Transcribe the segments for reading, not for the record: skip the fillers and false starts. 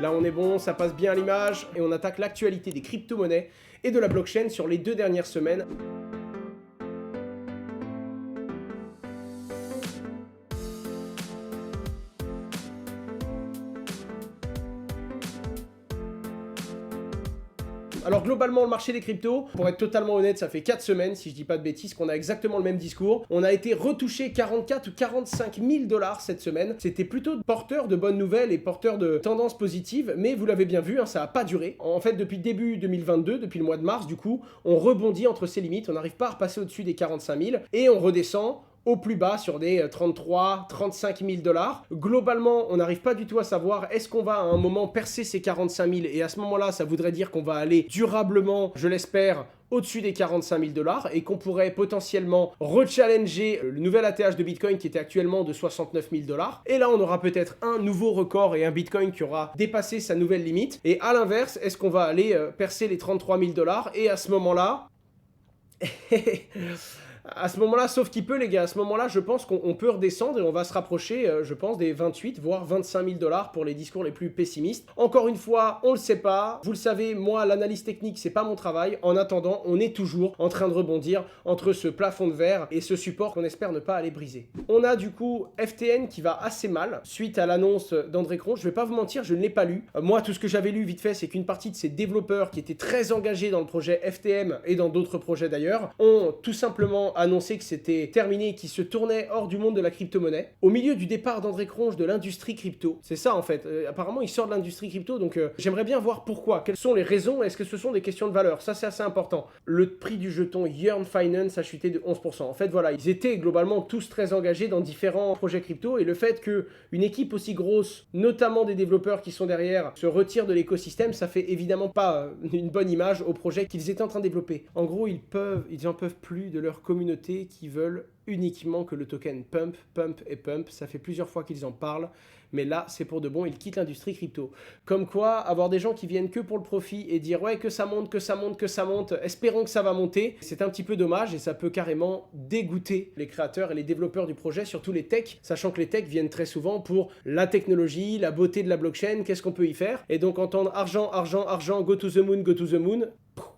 Là on est bon, ça passe bien à l'image et on attaque l'actualité des crypto-monnaies et de la blockchain sur les 2 dernières semaines. Alors globalement, le marché des cryptos, pour être totalement honnête, ça fait 4 semaines, si je dis pas de bêtises, qu'on a exactement le même discours. On a été retouché 44 ou 45 000 $ cette semaine. C'était plutôt porteur de bonnes nouvelles et porteur de tendances positives, mais vous l'avez bien vu, hein, ça n'a pas duré. En fait, depuis début 2022, depuis le mois de mars, du coup, on rebondit entre ces limites, on n'arrive pas à repasser au-dessus des 45 000 et on redescend au plus bas sur des 33, 35 000 $. Globalement, on n'arrive pas du tout à savoir est-ce qu'on va à un moment percer ces 45 000 et à ce moment-là, ça voudrait dire qu'on va aller durablement, je l'espère, au-dessus des 45 000 $ et qu'on pourrait potentiellement rechallenger le nouvel ATH de Bitcoin qui était actuellement de 69 000 $. Et là, on aura peut-être un nouveau record et un Bitcoin qui aura dépassé sa nouvelle limite. Et à l'inverse, est-ce qu'on va aller percer les 33 000 $ et à ce moment-là... À ce moment-là, sauf qu'il peut, les gars, à ce moment-là, je pense qu'on peut redescendre et on va se rapprocher, je pense, des 28, voire 25 000 $ pour les discours les plus pessimistes. Encore une fois, on le sait pas. Vous le savez, moi, l'analyse technique, c'est pas mon travail. En attendant, on est toujours en train de rebondir entre ce plafond de verre et ce support qu'on espère ne pas aller briser. On a du coup FTN qui va assez mal suite à l'annonce d'André Cron. Je vais pas vous mentir, je ne l'ai pas lu. Moi, tout ce que j'avais lu vite fait, c'est qu'une partie de ces développeurs qui étaient très engagés dans le projet FTM et dans d'autres projets d'ailleurs, ont tout simplement annoncé que c'était terminé et qu'ils se tournaient hors du monde de la crypto-monnaie. Au milieu du départ d'André Cronge de l'industrie crypto. C'est ça en fait. Apparemment, il sort de l'industrie crypto, donc j'aimerais bien voir pourquoi. Quelles sont les raisons? Est-ce que ce sont des questions de valeur? Ça, c'est assez important. Le prix du jeton Yearn Finance a chuté de 11%. En fait, voilà, ils étaient globalement tous très engagés dans différents projets crypto et le fait qu'une équipe aussi grosse, notamment des développeurs qui sont derrière, se retire de l'écosystème, ça fait évidemment pas une bonne image au projet qu'ils étaient en train de développer. En gros, ils en peuvent plus de leur communauté qui veulent uniquement que le token pump et pump. Ça fait plusieurs fois qu'ils en parlent, mais là, c'est pour de bon, ils quittent l'industrie crypto. Comme quoi, avoir des gens qui viennent que pour le profit et dire ouais, que ça monte, que ça monte, que ça monte, espérons que ça va monter, c'est un petit peu dommage et ça peut carrément dégoûter les créateurs et les développeurs du projet, surtout les techs, sachant que les techs viennent très souvent pour la technologie, la beauté de la blockchain, qu'est-ce qu'on peut y faire. Et donc entendre argent, argent, argent, go to the moon,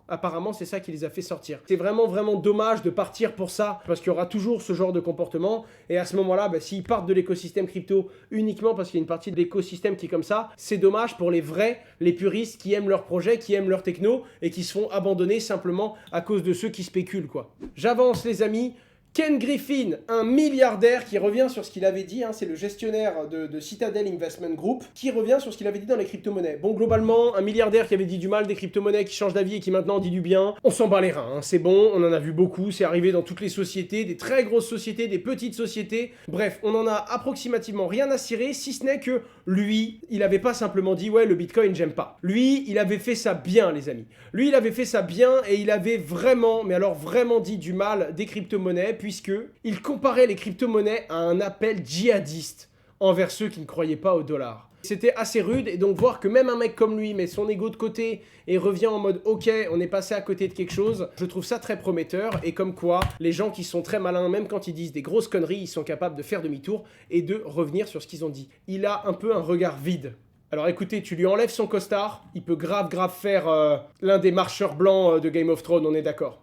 apparemment, c'est ça qui les a fait sortir. C'est vraiment, vraiment dommage de partir pour ça, parce qu'il y aura toujours ce genre de comportement. Et à ce moment-là, s'ils partent de l'écosystème crypto uniquement parce qu'il y a une partie de l'écosystème qui est comme ça, c'est dommage pour les vrais, les puristes qui aiment leur projet, qui aiment leur techno, et qui se font abandonner simplement à cause de ceux qui spéculent, quoi. J'avance, les amis. Ken Griffin, un milliardaire qui revient sur ce qu'il avait dit, hein, c'est le gestionnaire de Citadel Investment Group, qui revient sur ce qu'il avait dit dans les crypto-monnaies. Bon, globalement, un milliardaire qui avait dit du mal des crypto-monnaies, qui change d'avis et qui maintenant dit du bien, on s'en bat les reins, hein, c'est bon, on en a vu beaucoup, c'est arrivé dans toutes les sociétés, des très grosses sociétés, des petites sociétés, bref, on en a approximativement rien à cirer, si ce n'est que lui, il avait pas simplement dit ouais, le Bitcoin, j'aime pas. Lui, il avait fait ça bien, les amis. Lui, il avait fait ça bien et il avait vraiment, mais alors vraiment dit du mal des crypto-monnaies, puisque il comparait les crypto-monnaies à un appel djihadiste envers ceux qui ne croyaient pas au dollar. C'était assez rude et donc voir que même un mec comme lui met son ego de côté et revient en mode ok, on est passé à côté de quelque chose, je trouve ça très prometteur et comme quoi les gens qui sont très malins, même quand ils disent des grosses conneries, ils sont capables de faire demi-tour et de revenir sur ce qu'ils ont dit. Il a un peu un regard vide. Alors écoutez, tu lui enlèves son costard, il peut grave faire l'un des marcheurs blancs de Game of Thrones, on est d'accord.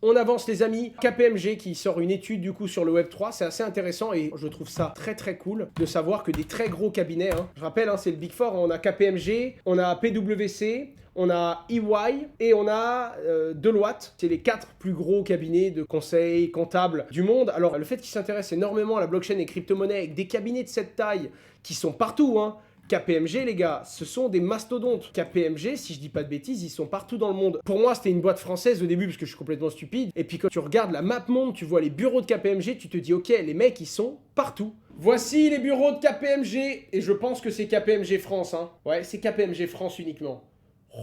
On avance les amis, KPMG qui sort une étude du coup sur le Web3, c'est assez intéressant et je trouve ça très très cool de savoir que des très gros cabinets, je rappelle c'est le Big Four, on a KPMG, on a PwC, on a EY et on a Deloitte, c'est les 4 plus gros cabinets de conseil comptable du monde. Alors le fait qu'ils s'intéressent énormément à la blockchain et crypto-monnaie avec des cabinets de cette taille qui sont partout, KPMG, les gars, ce sont des mastodontes. KPMG, si je dis pas de bêtises, ils sont partout dans le monde. Pour moi, c'était une boîte française au début parce que je suis complètement stupide. Et puis quand tu regardes la map monde, tu vois les bureaux de KPMG, tu te dis ok, les mecs, ils sont partout. Voici les bureaux de KPMG. Et je pense que c'est KPMG France, Ouais, c'est KPMG France uniquement.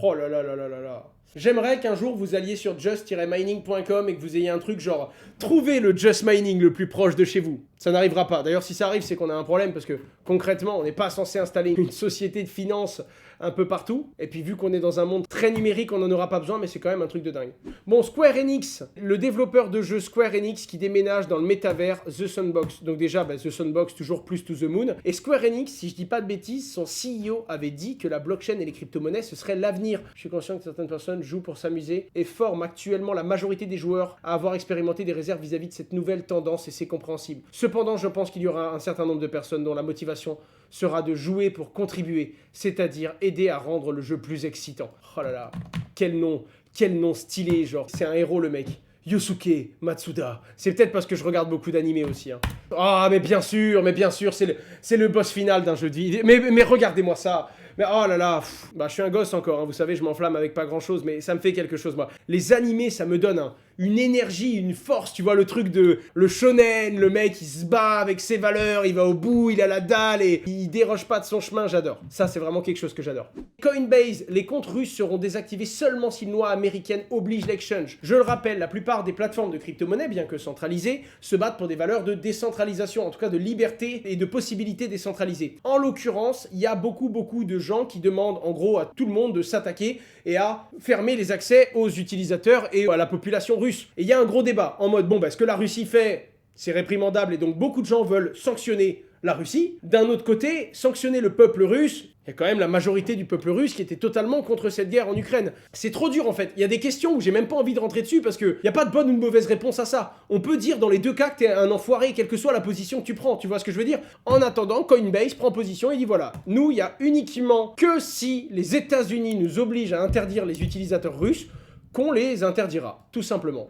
Oh là là là là là là. J'aimerais qu'un jour vous alliez sur just-mining.com et que vous ayez un truc genre trouvez le Just Mining le plus proche de chez vous. Ça n'arrivera pas. D'ailleurs, si ça arrive, c'est qu'on a un problème parce que concrètement, on n'est pas censé installer une société de finance un peu partout. Et puis vu qu'on est dans un monde très numérique, on n'en aura pas besoin, mais c'est quand même un truc de dingue. Bon, Square Enix, le développeur de jeux Square Enix qui déménage dans le métavers The Sandbox. Donc déjà, The Sandbox, toujours plus to the moon. Et Square Enix, si je dis pas de bêtises, son CEO avait dit que la blockchain et les crypto-monnaies, ce serait l'avenir. Je suis conscient que certaines personnes jouent pour s'amuser et forment actuellement la majorité des joueurs à avoir expérimenté des réserves vis-à-vis de cette nouvelle tendance et c'est compréhensible. Cependant, je pense qu'il y aura un certain nombre de personnes dont la motivation sera de jouer pour contribuer, c'est-à-dire aider à rendre le jeu plus excitant. Oh là là, quel nom stylé, genre, c'est un héros le mec. Yosuke Matsuda. C'est peut-être parce que je regarde beaucoup d'animés aussi. Hein. Ah, mais bien sûr, c'est le boss final d'un jeu de vie. Mais regardez-moi ça. Mais oh là là, je suis un gosse encore, hein, vous savez, je m'enflamme avec pas grand-chose, mais ça me fait quelque chose, moi. Les animés, ça me donne une énergie, une force, tu vois, le truc de le shonen, le mec, il se bat avec ses valeurs, il va au bout, il a la dalle et il déroge pas de son chemin, j'adore. Ça, c'est vraiment quelque chose que j'adore. Coinbase, les comptes russes seront désactivés seulement si une loi américaine oblige l'exchange. Je le rappelle, la plupart des plateformes de crypto-monnaie, bien que centralisées, se battent pour des valeurs de décentralisation, en tout cas de liberté et de possibilités décentralisées. En l'occurrence, il y a beaucoup de gens qui demandent en gros à tout le monde de s'attaquer et à fermer les accès aux utilisateurs et à la population russe. Et il y a un gros débat en mode, ce que la Russie fait, c'est réprimandable et donc beaucoup de gens veulent sanctionner la Russie. D'un autre côté, sanctionner le peuple russe, il y a quand même la majorité du peuple russe qui était totalement contre cette guerre en Ukraine. C'est trop dur en fait. Il y a des questions où j'ai même pas envie de rentrer dessus parce qu'il n'y a pas de bonne ou de mauvaise réponse à ça. On peut dire dans les deux cas que t'es un enfoiré, quelle que soit la position que tu prends. Tu vois ce que je veux dire? En attendant, Coinbase prend position et dit voilà, nous, il y a uniquement que si les États-Unis nous obligent à interdire les utilisateurs russes qu'on les interdira, tout simplement.